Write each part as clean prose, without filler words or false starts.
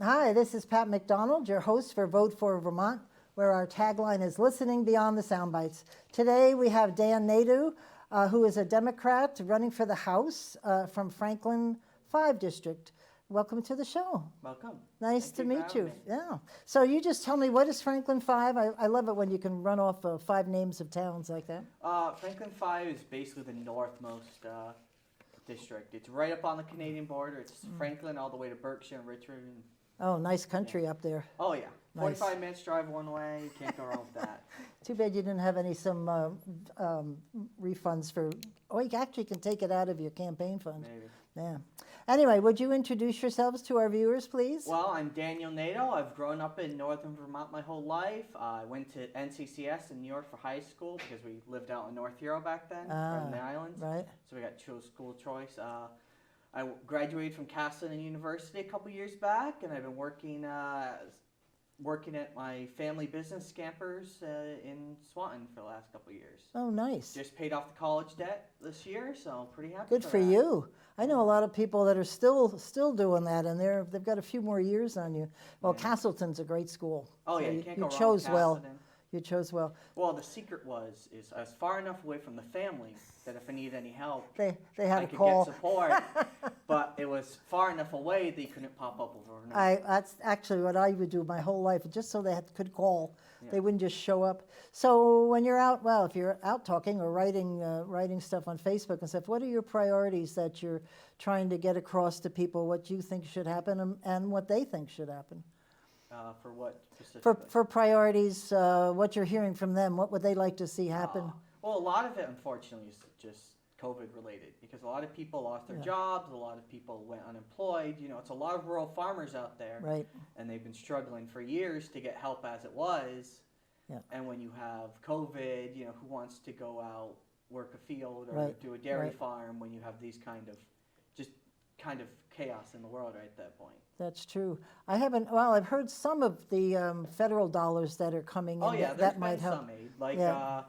Hi, this is Pat McDonald, your host for Vote for Vermont, where our tagline is Listening Beyond the Soundbites. Today we have Dan Nadeau, who is a Democrat running for the House from Franklin 5 District. Welcome to the show. Welcome. Nice Thank to you for meet you. having me. Yeah. So you just tell me, what is Franklin 5? I love it when you can run off 5 names of towns like that. Franklin 5 is basically the northmost district. It's right up on the Canadian border. It's Franklin all the way to Berkshire and Richmond. Oh, nice country up there. Oh, yeah. Nice. 45 minutes drive one way. You can't go wrong with that. Too bad you didn't have some refunds for, oh, you actually can take it out of your campaign fund. Maybe. Yeah. Anyway, would you introduce yourselves to our viewers, please? Well, I'm Daniel Nadeau. I've grown up in northern Vermont my whole life. I went to NCCS in New York for high school because we lived out in North Hero back then, in the islands. Right. So we got school choice. I graduated from Castleton University a couple years back, and I've been working at my family business, Scampers, in Swanton for the last couple of years. Oh, nice. Just paid off the college debt this year, so pretty happy. Good for that. you. I know a lot of people that are still doing that, and they've got a few more years on you. Well, Yeah. Castleton's a great school. Oh, So yeah, you can't go wrong with chose well. Castleton. You chose well. Well, the secret is I was far enough away from the family that if I needed any help, They had I a could call. get support. But it was far enough away that you couldn't pop up overnight. That's actually what I would do my whole life, just so they could call. Yeah. They wouldn't just show up. So when you're out, well, if you're out talking or writing stuff on Facebook and stuff, what are your priorities that you're trying to get across to people? What you think should happen and what they think should happen? For what specifically? For priorities, what you're hearing from them, what would they like to see happen? Well, a lot of it, unfortunately, is just COVID related because a lot of people lost their jobs, a lot of people went unemployed. You know, it's a lot of rural farmers out there, Right. and they've been struggling for years to get help as it was. Yeah. And when you have COVID, you know, who wants to go out, work a field, or Right, do a dairy right. farm when you have these kind of chaos in the world right at that point? That's true. I've heard some of the federal dollars that are coming in. Oh yeah, that there's might been help. some aid. Like, Yeah.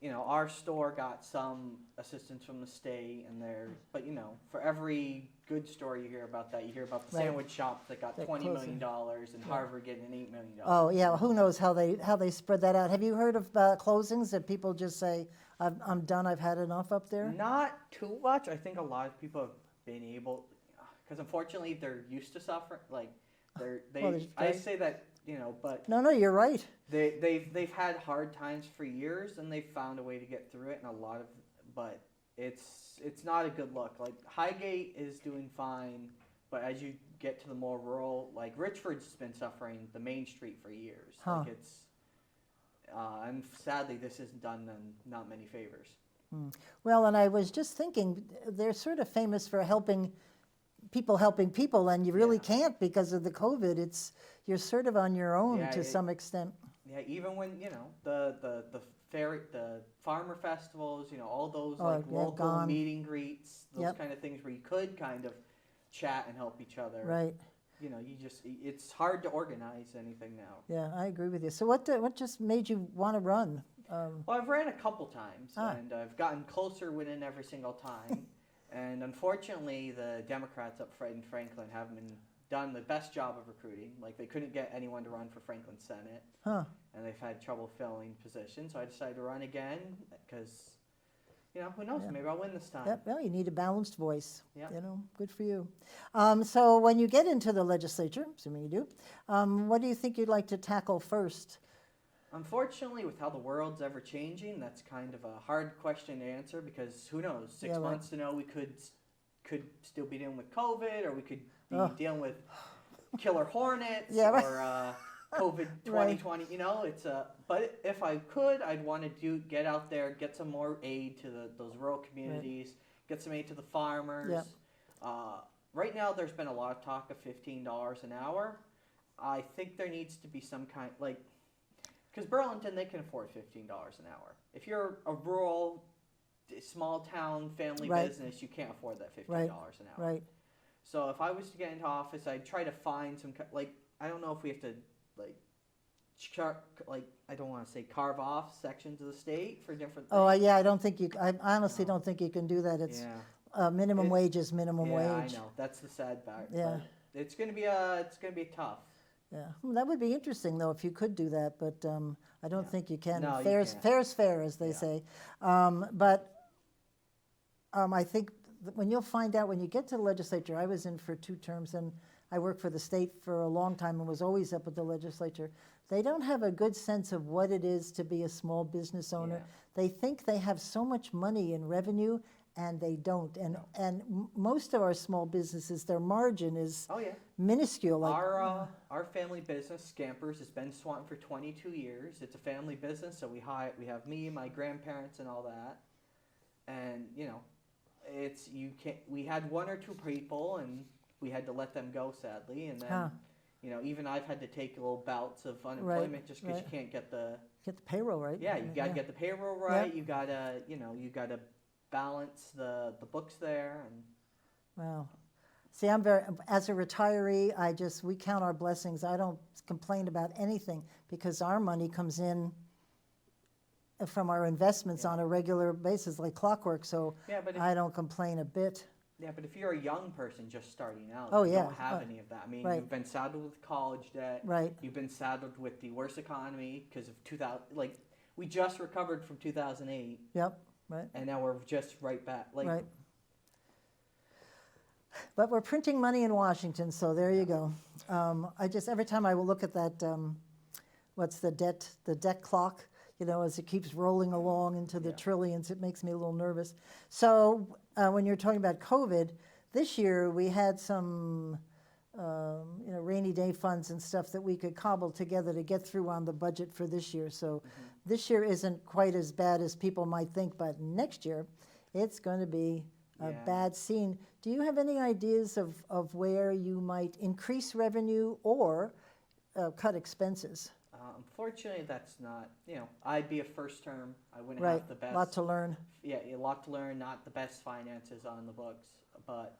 you know, our store got some assistance from the state, but you know, for every good story you hear about that, you hear about the Right. sandwich shops that got They're $20 million closing. and Harvard getting $8 million. Oh yeah, well, who knows how they spread that out? Have you heard of closings that people just say, I'm done, I've had enough up there"? Not too much. I think a lot of people have been able, because unfortunately they're used to suffering. Like I say that, you know, but No, you're right. they've had hard times for years and they've found a way to get through it, and but it's not a good look. Like Highgate is doing fine, but as you get to the more rural, like Richford's been suffering the main street for years. Huh. Like and sadly this has done them not many favors. Well, and I was just thinking, they're sort of famous for helping people, and you really Yeah. can't because of the COVID. You're sort of on your own to some extent. Yeah, even when, you know, the farmer festivals, you know, all those Oh, like yeah, local gone. meet and greets, those Yep. kind of things where you could kind of chat and help each other. Right. You know, it's hard to organize anything now. Yeah, I agree with you. So what just made you want to run? Well, I've ran a couple times, Ah. and I've gotten closer winning every single time. And unfortunately, the Democrats up in Franklin haven't done the best job of recruiting. Like, they couldn't get anyone to run for Franklin Senate, Huh. and they've had trouble filling positions. So I decided to run again because, you know, who knows? Yeah. Maybe I'll win this time. Yep, well, you need a balanced voice. Yeah. You know, good for you. So when you get into the legislature, assuming you do, what do you think you'd like to tackle first? Unfortunately, with how the world's ever changing, that's kind of a hard question to answer because who knows? 6 Yeah, right. months to know, we could still be dealing with COVID, or we could be Oh. dealing with killer hornets, Yeah, right. or COVID 2020. You know, but if I could, I'd want to get out there, get some more aid to those rural communities, get some aid to the farmers. Yep. Right now, there's been a lot of talk of $15 an hour. I think there needs to be some kind, like, because Burlington, they can afford $15 an hour. If you're a rural, small town family Right. business, you can't afford that $15 an hour. Right. So if I was to get into office, I'd try to find some, like, I don't know if we have to, like, I don't want to say carve off sections of the state for different things. Oh, yeah, I honestly don't think you can do that. It's Yeah. minimum wage is minimum Yeah, wage. I know. That's the sad part. Yeah. it's gonna be tough. Yeah, that would be interesting though if you could do that, but I don't think you can. No, you Fair's can't. fair's fair, as they Yeah. say. I think when you'll find out when you get to the legislature, I was in for 2 terms and I worked for the state for a long time and was always up at the legislature. They don't have a good sense of what it is to be a small business owner. Yeah. They think they have so much money in revenue and they don't. And most of our small businesses, their margin is Oh yeah. minuscule. Like, Our family business, Scampers, has been Swanton for 22 years. It's a family business, so we have me, my grandparents, and all that. And we had 1 or 2 people, and we had to let them go sadly. And then even I've had to take little bouts of unemployment just because you can't get the payroll right. Yeah, you got to get the payroll right. You gotta balance the books there. And Wow. See, as a retiree, we count our blessings. I don't complain about anything because our money comes in from our investments on a regular basis, like clockwork. So I don't complain a bit. Yeah, but if you're a young person just starting out, you don't have any of that. I mean, you've been saddled with college debt. Right. You've been saddled with the worst economy because of 2000. Like, we just recovered from 2008. Yep. Right. And now we're just right back. Right. But we're printing money in Washington, so there you go. Every time I will look at that, what's the debt clock, as it keeps rolling along into the trillions, it makes me a little nervous. So when you're talking about COVID, this year we had some, rainy day funds and stuff that we could cobble together to get through on the budget for this year. So this year isn't quite as bad as people might think, but next year it's going to be a bad scene. Do you have any ideas of where you might increase revenue or cut expenses? Unfortunately, that's not, I'd be a first term. I wouldn't Right, have the best. lot to learn. Yeah, a lot to learn, not the best finances on the books. But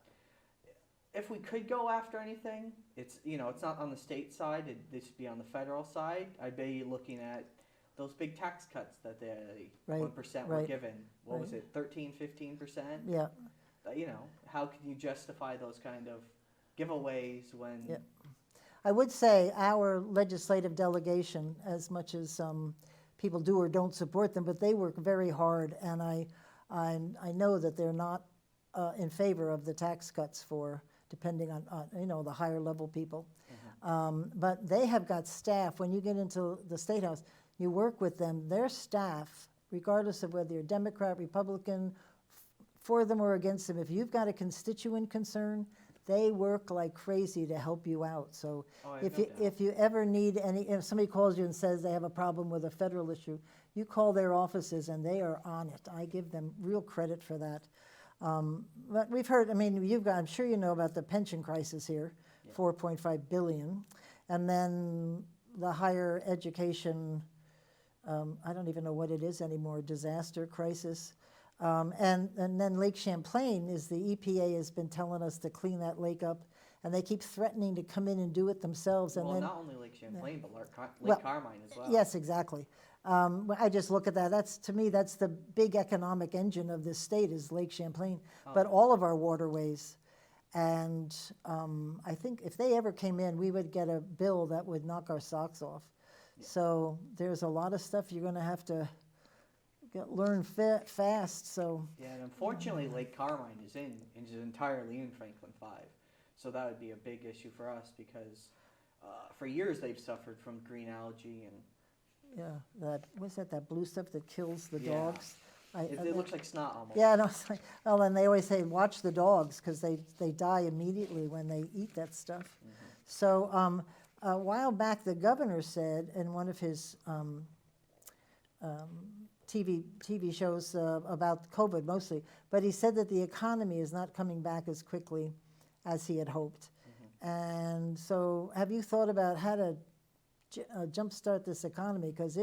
if we could go after anything, it's not on the state side, this would be on the federal side. I'd be looking at those big tax cuts that the 1% were given. What was it, 13, 15%? Yeah. How can you justify those kind of giveaways when... Yeah. I would say our legislative delegation, as much as people do or don't support them, but they work very hard, and I know that they're not in favor of the tax cuts for, depending on the higher level people. But they have got staff. When you get into the State House, you work with them. Their staff, regardless of whether you're Democrat, Republican, for them or against them, if you've got a constituent concern, they work like crazy to help you out. So if you ever need if somebody calls you and says they have a problem with a federal issue, you call their offices and they are on it. I give them real credit for that. But we've heard, I'm sure you know about the pension crisis here, $4.5 billion. And then the higher education, I don't even know what it is anymore, disaster crisis. And then Lake Champlain the EPA has been telling us to clean that lake up, and they keep threatening to come in and do it themselves. And not only Lake Champlain, but Lake Carmine as well. Yes, exactly. I just look at that. To me, that's the big economic engine of this state is Lake Champlain, but all of our waterways. And I think if they ever came in, we would get a bill that would knock our socks off. Yeah. So there's a lot of stuff you're going to have to learn fast. So and unfortunately, Lake Carmine is entirely in Franklin 5, so that would be a big issue for us because for years they've suffered from green algae and that blue stuff that kills the dogs. It looks like snot almost. Yeah, no, it's like, and they always say watch the dogs because they die immediately when they eat that stuff. So a while back, the governor said in one of his TV shows about COVID mostly, but he said that the economy is not coming back as quickly as he had hoped. And so have you thought about how to jumpstart this economy? Because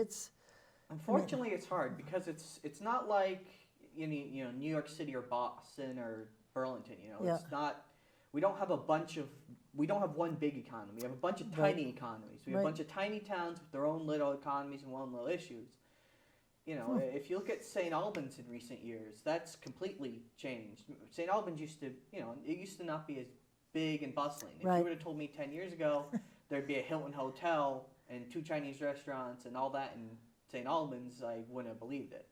unfortunately it's hard because it's not like New York City or Boston or Burlington. It's not. We don't have one big economy. We have a bunch of tiny economies. We have a bunch of tiny towns with their own little economies and own little issues. If you look at St. Albans in recent years, that's completely changed. St. Albans used to, it used to not be as big and bustling. If Right. you would have told me 10 years ago there'd be a Hilton hotel and 2 Chinese restaurants and all that in St. Albans, I wouldn't have believed it.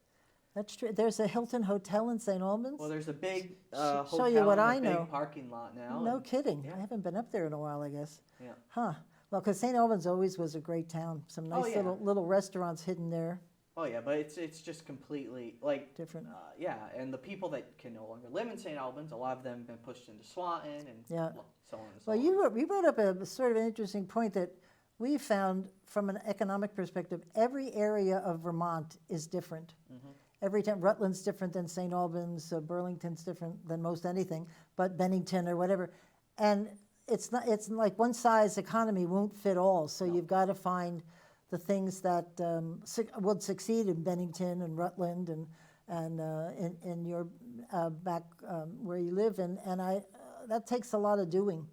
That's true. There's a Hilton Hotel in St. Albans? Well, there's a big Show hotel you what and I a know. big parking lot now. No and- kidding. yeah. I haven't been up there in a while, I guess. Yeah. Huh. Well, because St. Albans always was a great town. Some nice yeah. little restaurants hidden there. Oh yeah, but it's just completely like Different. Yeah, and the people that can no longer live in St. Albans, a lot of them have been pushed into Swanton and Yeah. so on and so Well, on. you brought up a sort of an interesting point that we found from an economic perspective, every area of Vermont is different. Mhm. Every time, Rutland's different than St. Albans, Burlington's different than most anything, but Bennington or whatever. And it's like one size economy won't fit all, so No. you've got to find the things that would succeed in Bennington and Rutland and in your back where you live. And that takes a lot of doing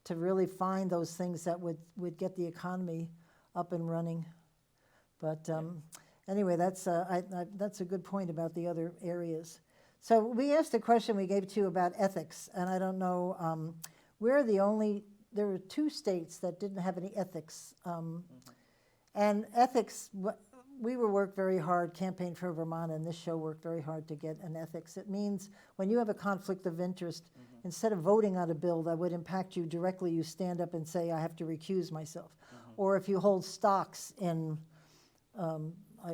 to really find those things that would get the economy up and running. But anyway, that's a good point about the other areas. So we asked a question we gave to you about ethics, and I don't know, there were 2 states that didn't have any ethics. And ethics, we worked very hard, Campaign for Vermont, and this show worked very hard to get an ethics. It means when you have a conflict of interest, instead of voting on a bill that would impact you directly, you stand up and say, I have to recuse myself. Or if you hold stocks in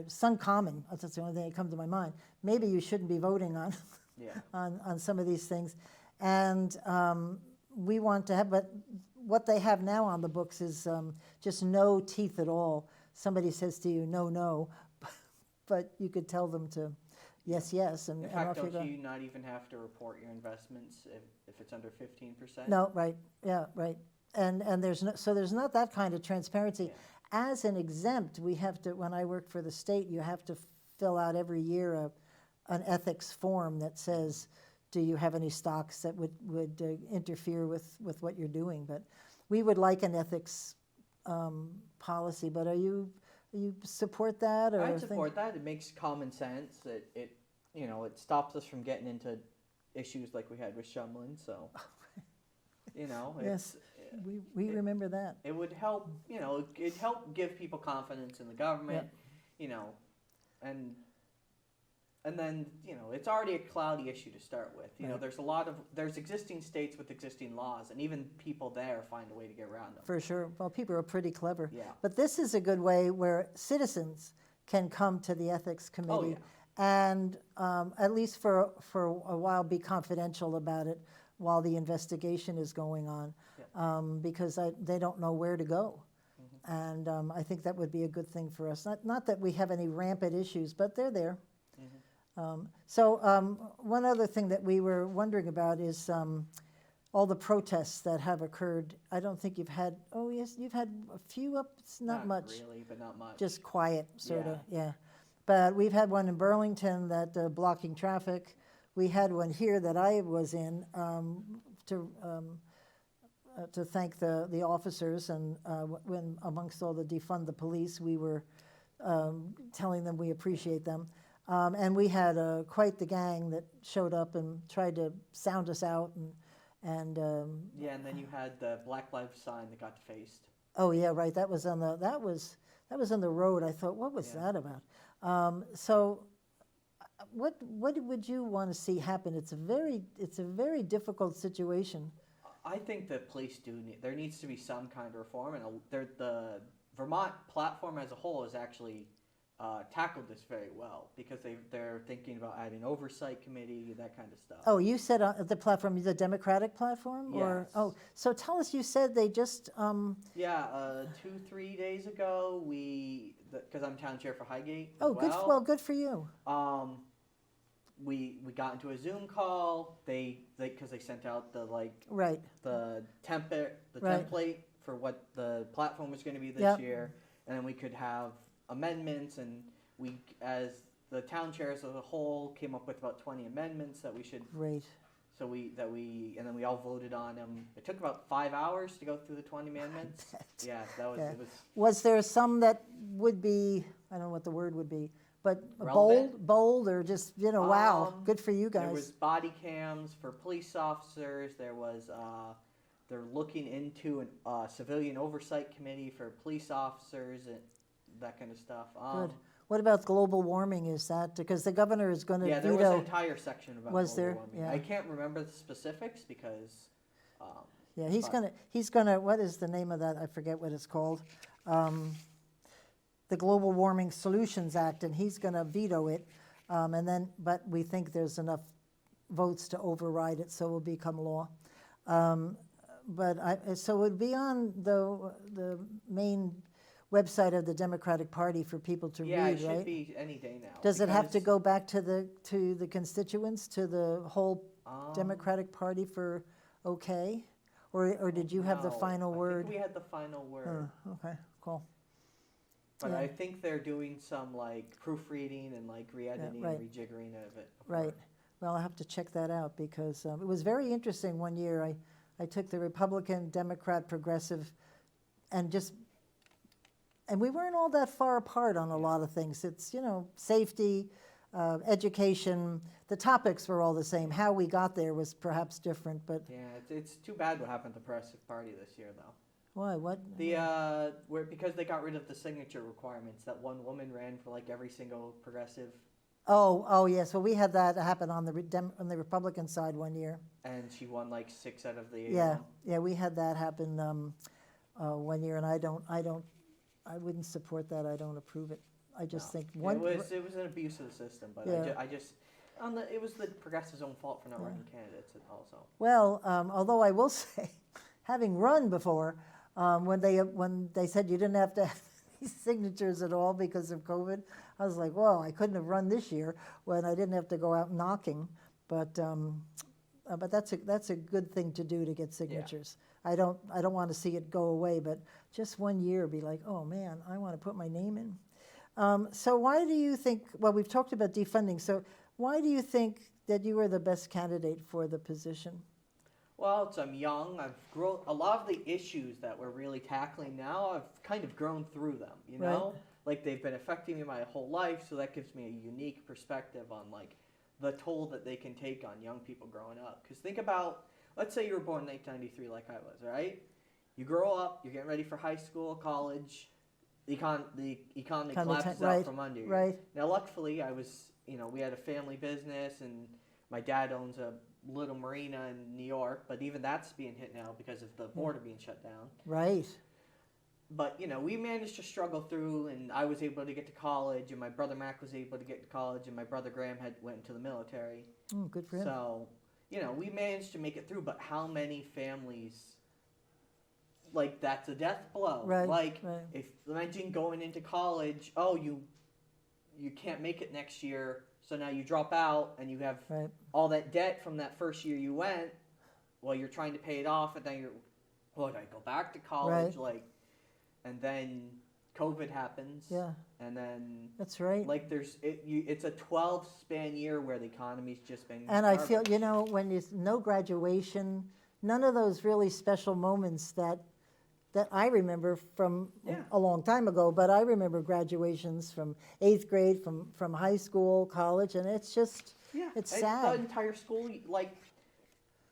Sun Common, that's the only thing that comes to my mind, maybe you shouldn't be voting on, Yeah. on some of these things. And we want to have, but what they have now on the books is just no teeth at all. Somebody says to you, no, no, but you could tell them to yes, yes. And, In and fact, off you don't go. you not even have to report your investments if it's under 15%? No, right, yeah, right. And there's not that kind of transparency. Yeah. As an exempt, we have to, when I worked for the state, you have to fill out every year an ethics form that says, do you have any stocks that would interfere with what you're doing? But we would like an ethics policy, but you support that? Or I'd support that. It makes common sense. It stops us from getting into issues like we had with Shumlin. So, Yes, we remember that. it would help. It'd help give people confidence in the government. And then it's already a cloudy issue to start with. Right. There's existing states with existing laws, and even people there find a way to get around them. For sure. Well, people are pretty clever. Yeah. But this is a good way where citizens can come to the ethics committee and at least for a while be confidential about it while the investigation is going on, because they don't know where to go. And I think that would be a good thing for us. Not that we have any rampant issues, but they're there. One other thing that we were wondering about is all the protests that have occurred. I don't think you've had, oh yes, you've had a few up, it's not much. Really, but not much. Just quiet, sort of, yeah. But we've had one in Burlington that blocking traffic. We had one here that I was in to thank the officers, and when amongst all the defund the police, we were telling them we appreciate them. And we had quite the gang that showed up and tried to sound us out, and and then you had the Black Lives sign that got defaced. oh yeah, right. That was on the road. I thought, what was that about? What would you want to see happen? It's a very difficult situation. I think the police there needs to be some kind of reform, and the Vermont platform as a whole has actually tackled this very well, because they're thinking about adding oversight committee, that kind of stuff. Oh, you said the platform, the Democratic platform? Or, Yes. oh, so tell us, you said they just, 2-3 days ago, because I'm town chair for Highgate as good for you. We got into a Zoom call, because they sent out the Right, the Right. template for what the platform was going to be this year, and then we could have amendments, and we, as the town chairs as a whole, came up with about 20 amendments that we should. great. And then we all voted on them. It took about 5 hours to go through the 20 amendments. Yeah, it was. Was there some that would be, I don't know what the word would be, but Relevant? bold, or just, wow, good for you There guys. was body cams for police officers. There was they're looking into a civilian oversight committee for police officers and that kind of stuff. Good. What about global warming? Is that because the governor is going to Yeah, there was an entire section about Was global there? warming. Yeah. I can't remember the specifics because. Yeah, he's but- gonna. What is the name of that? I forget what it's called. The Global Warming Solutions Act, and he's going to veto it. But we think there's enough votes to override it, so it will become law. So it would be on the main website of the Democratic Party for people to Yeah, read, it should right? be any day now. Does it have to because, go back to the constituents, to the whole Democratic Party for okay? Or did you have the no, final I word? think we had the final word. Okay, cool. But Yeah. I think they're doing some like proofreading and like re-editing right. and rejiggering of it. Right. Well, I'll have to check that out because it was very interesting one year. I took the Republican, Democrat, Progressive, and we weren't all that far apart on a lot of things. It's, safety, education. The topics were all the same. How we got there was perhaps different, but Yeah, it's too bad what happened to the Progressive Party this year, though. why? What? Because they got rid of the signature requirements. That one woman ran for like every single progressive, Oh, yes. Well, we had that happen on the Republican side one year. and she won like 6 out of the 8. Yeah, yeah, we had that happen one year, and I wouldn't support that. I don't approve it. I just think one. It was an abuse of the system, but Yeah. it was the progressives' own fault for not running candidates also. Well, although I will say, having run before, when they said you didn't have to have these signatures at all because of COVID, I was like, well, I couldn't have run this year when I didn't have to go out knocking. But that's a good thing to do to get signatures. I don't want to see it go away, but just one year be like, oh man, I want to put my name in. So why do you think? Well, we've talked about defunding. So why do you think that you are the best candidate for the position? Well, I'm young. I've grown. A lot of the issues that we're really tackling now, I've kind of grown through them. You know, like they've been affecting me my whole life, so that gives me a unique perspective on like the toll that they can take on young people growing up. Because think about, let's say you were born in 1993, like I was, right? You grow up, you're getting ready for high school, college. The economy collapses out from under you. Right. Now, luckily, we had a family business, and my dad owns a little marina in New York, but even that's being hit now because of the border being shut down. Right. But, we managed to struggle through, and I was able to get to college, and my brother Mac was able to get to college, and my brother Graham went into the military. Oh, good for him. So, we managed to make it through, but how many families, like, that's a death blow. Right. If imagine going into college, oh, you can't make it next year, so now you drop out, and you have all that debt from that first year you went. Well, you're trying to pay it off, and then do I go back to college? Right. And then COVID happens. Yeah. And then that's right. like it's a 12-span year where the economy's just been. And garbage. I feel, when there's no graduation, none of those really special moments that I remember from a long time ago, but I remember graduations from 8th grade, from high school, college, and it's just, it's sad. The entire school, like,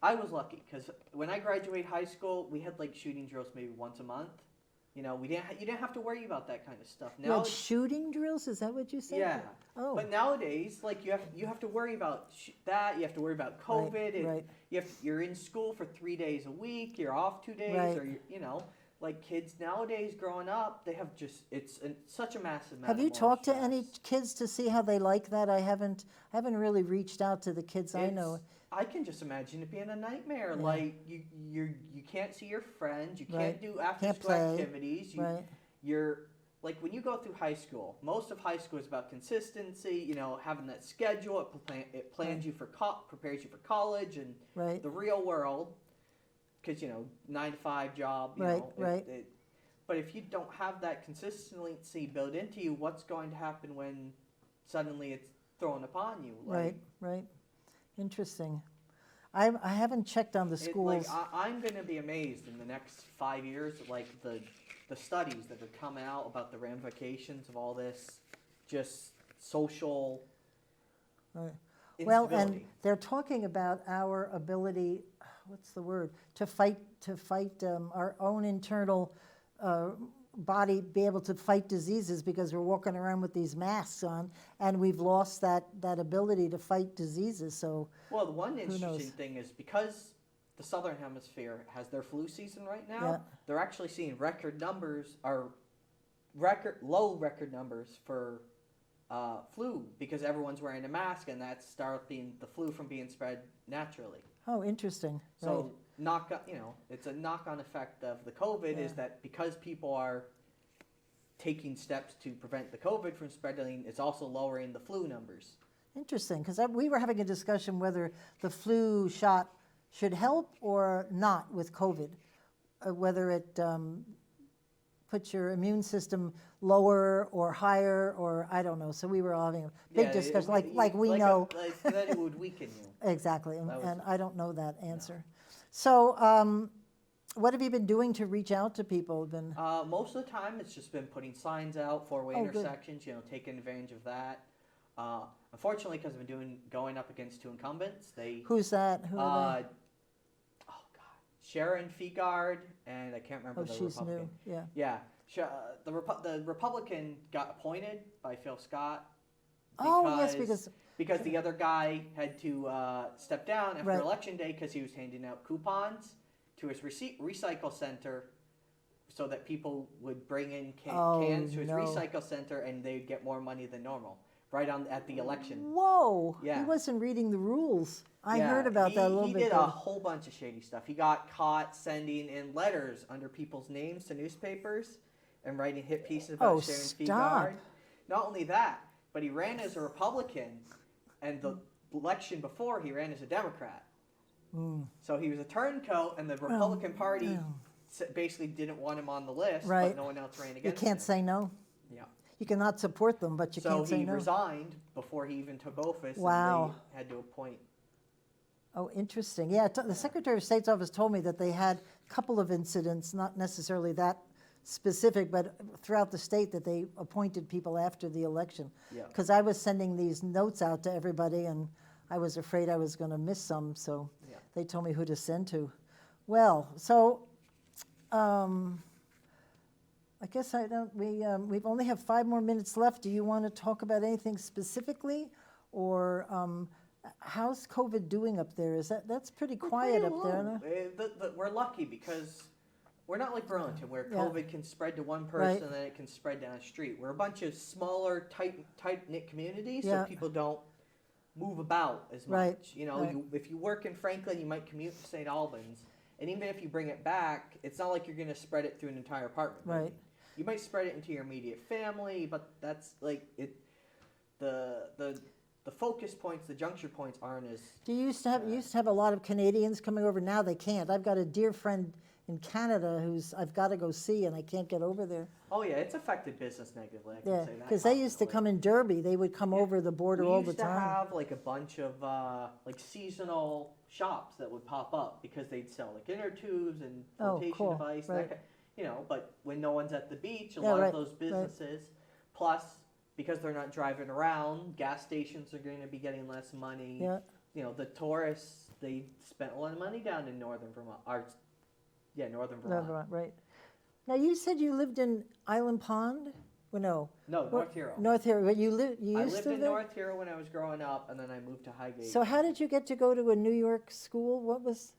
I was lucky because when I graduated high school, we had like shooting drills maybe once a month. You didn't have to worry about that kind of stuff. Now you had shooting drills? Is that what you said? Yeah. Oh. But nowadays, like you have to worry about that. You have to worry about COVID. Right. You're in school for 3 days a week. You're off 2 days, or like kids nowadays growing up, they have it's such a massive. Have you talked to any kids to see how they like that? I haven't really reached out to the kids I know. I can just imagine it being a nightmare. Yeah. Like you can't see your friends. You can't do after-school activities. You're like when you go through high school. Most of high school is about consistency. Having that schedule. It plans you for prepares you for college and the real world. Because 9-to-5 job. But if you don't have that consistency built into you, what's going to happen when suddenly it's thrown upon you? Right. Interesting. I haven't checked on the schools. I'm going to be amazed in the next 5 years, like the studies that are coming out about the ramifications of all this, just social. Well, and they're talking about our ability. what's the word, to fight our own internal body, be able to fight diseases, because we're walking around with these masks on, and we've lost that ability to fight diseases. So Well, the one interesting knows? thing is because the southern hemisphere has their flu season right now, Yeah. they're actually seeing record numbers or low record numbers for flu, because everyone's wearing a mask, and that's stopping the flu from being spread naturally. Oh, interesting. So it's a knock-on effect of the COVID is that because people are taking steps to prevent the COVID from spreading, it's also lowering the flu numbers. Interesting, because we were having a discussion whether the flu shot should help or not with COVID, whether it puts your immune system lower or higher, or I don't know. So we were all having a big discussion, like we know. That it would weaken you. Exactly, and I don't know that answer. So what have you been doing to reach out to people? Most of the time, it's just been putting signs out, four-way intersections, taking advantage of that. Unfortunately, because I've been going up against two incumbents, Who's that? Who are they? Oh God, Sharon Fegard, and I can't remember the she's Republican. new. Yeah. The Republican got appointed by Phil Scott. Because the other guy had to step down after Election Day because he was handing out coupons to his recycle center, so that people would bring in cans to his recycle center, and they'd get more money than normal at the election. Whoa! Yeah. He wasn't reading the rules. I heard about that a little bit. He did a whole bunch of shady stuff. He got caught sending in letters under people's names to newspapers and writing hit pieces about Sharon Fegard. Not only that, but he ran as a Republican, and the election before he ran as a Democrat. So he was a turncoat, and the Republican Party basically didn't want him on the list, but no one else ran against him. You can't say no. Yeah. You cannot support them, but you can't say no. So he resigned before he even took office, and they had to appoint. Oh, interesting. Yeah, the Secretary of State's office told me that they had a couple of incidents, not necessarily that specific, but throughout the state, that they appointed people after the election. Yeah. Because I was sending these notes out to everybody, and I was afraid I was going to miss some, so they told me who to send to. Well, so I guess we only have 5 more minutes left. Do you want to talk about anything specifically, or how's COVID doing up there? That's pretty quiet up there, no? We're lucky because we're not like Burlington, where COVID can spread to one person and then it can spread down the street. We're a bunch of smaller, tight-knit communities, so people don't move about as much. If you work in Franklin, you might commute to St. Albans, and even if you bring it back, it's not like you're going to spread it through an entire apartment building. You might spread it into your immediate family, but that's like it. The focus points, the juncture points aren't as. You used to have a lot of Canadians coming over. Now they can't. I've got a dear friend in Canada who's I've got to go see, and I can't get over there. Oh yeah, it's affected business negatively. I can say that. Because they used to come in Derby. They would come over the border all the time. We used to have like a bunch of like seasonal shops that would pop up because they'd sell like inner tubes and flotation device. But when no one's at the beach, a lot of those businesses, plus because they're not driving around, gas stations are going to be getting less money. Yeah. The tourists, they spent a lot of money down in northern Vermont. Northern Vermont. Right. Now you said you lived in Island Pond. Well, no. No, North Hero. North Hero. But you I lived in North Hero when I was growing up, and then I moved to Highgate. So how did you get to go to a New York school? What was?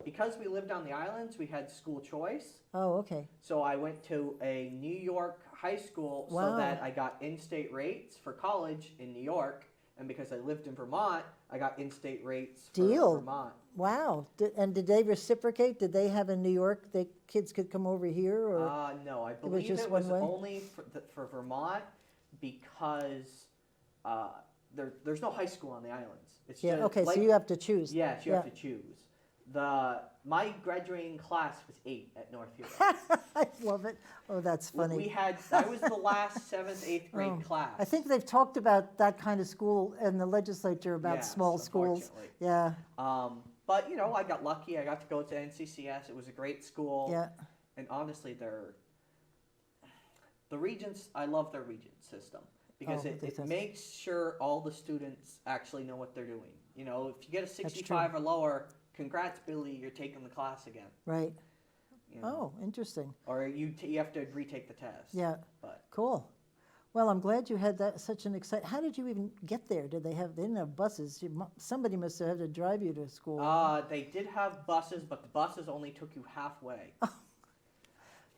Because we lived on the islands, we had school choice. Oh, okay. So I went to a New York high school so that I got in-state rates for college in New York. And because I lived in Vermont, I got in-state rates for Vermont. Wow. And did they reciprocate? Did they have in New York that kids could come over here? Or no, I believe it was only for Vermont because there's no high school on the islands. It's just okay, so you have to choose. Yes, you have to choose. My graduating class was 8 at North Hero. I love it. Oh, that's funny. I was the last 7th, 8th grade class. I think they've talked about that kind of school in the legislature about small schools. Yeah. But I got lucky. I got to go to NCCS. It was a great school. Yeah. And honestly, the Regents. I love their Regent system because it makes sure all the students actually know what they're doing. If you get a 65 or lower, congrats, Billy, you're taking the class again. Right. You know? Oh, interesting. Or you have to retake the test. Yeah. But Cool. Well, I'm glad you had that such an exciting. How did you even get there? They didn't have buses. Somebody must have had to drive you to school. They did have buses, but the buses only took you halfway.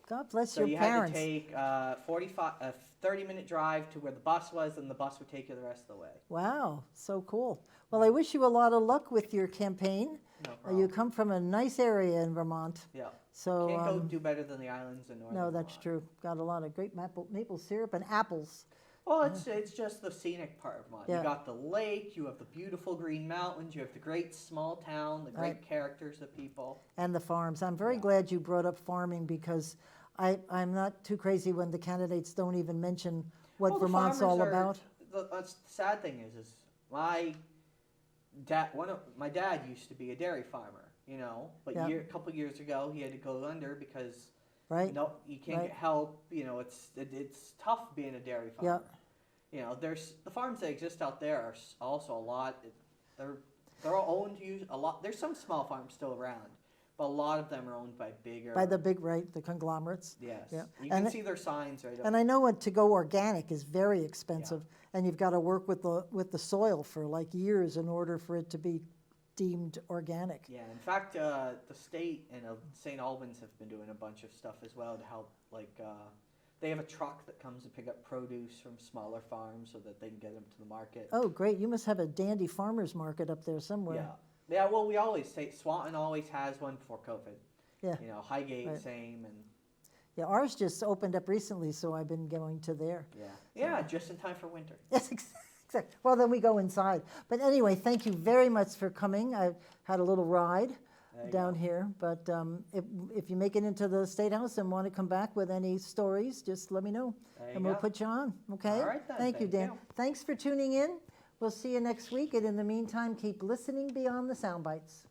God bless So your you parents. had to take a 30-minute drive to where the bus was, and the bus would take you the rest of the way. Wow, so cool. Well, I wish you a lot of luck with your campaign. No You problem. come from a nice area in Vermont. Yeah. So Can't go do better than the islands in northern no, that's Vermont. true. Got a lot of great maple syrup and apples. Well, it's just the scenic part of Vermont. Yeah. You got the lake, you have the beautiful green mountains, you have the great small town, the great Right. characters of people. And the farms. I'm very Yeah. glad you brought up farming because I'm not too crazy when the candidates don't even mention what Well, the Vermont's farmers all are- about. The sad thing is my dad used to be a dairy farmer, you know, but Yeah. a couple years ago he had to go under because Right? no, you can't Right. get help. You know, it's tough being a dairy Yeah. farmer. You know, there's the farms that exist out there are also a lot. They're all owned a lot. There's some small farms still around, but a lot of them are owned by bigger. By the big, right, the conglomerates. yes, Yeah. you And can it- see their signs right up. And I know to go organic is very expensive, and you've got to work with the soil for like years in order for it to be deemed organic. Yeah, in fact, the state and St. Albans have been doing a bunch of stuff as well to help. Like, they have a truck that comes to pick up produce from smaller farms so that they can get them to the market. Oh, great! You must have a dandy farmers market up there somewhere. Yeah. Well, we always say Swanton always has one before COVID. Yeah. You know, Highgate Right. same, and Yeah, ours just opened up recently, so I've been going to there. yeah, just in time for winter. Yes, exactly. Well, then we go inside. But anyway, thank you very much for coming. I had a little ride There you down go. here, but if you make it into the State House and want to come back with any stories, just let me know, There you and we'll go. put you on. Okay? All right then, Thank you, thank Dan. you. Thanks for tuning in. We'll see you next week, and in the meantime, keep listening beyond the sound bites.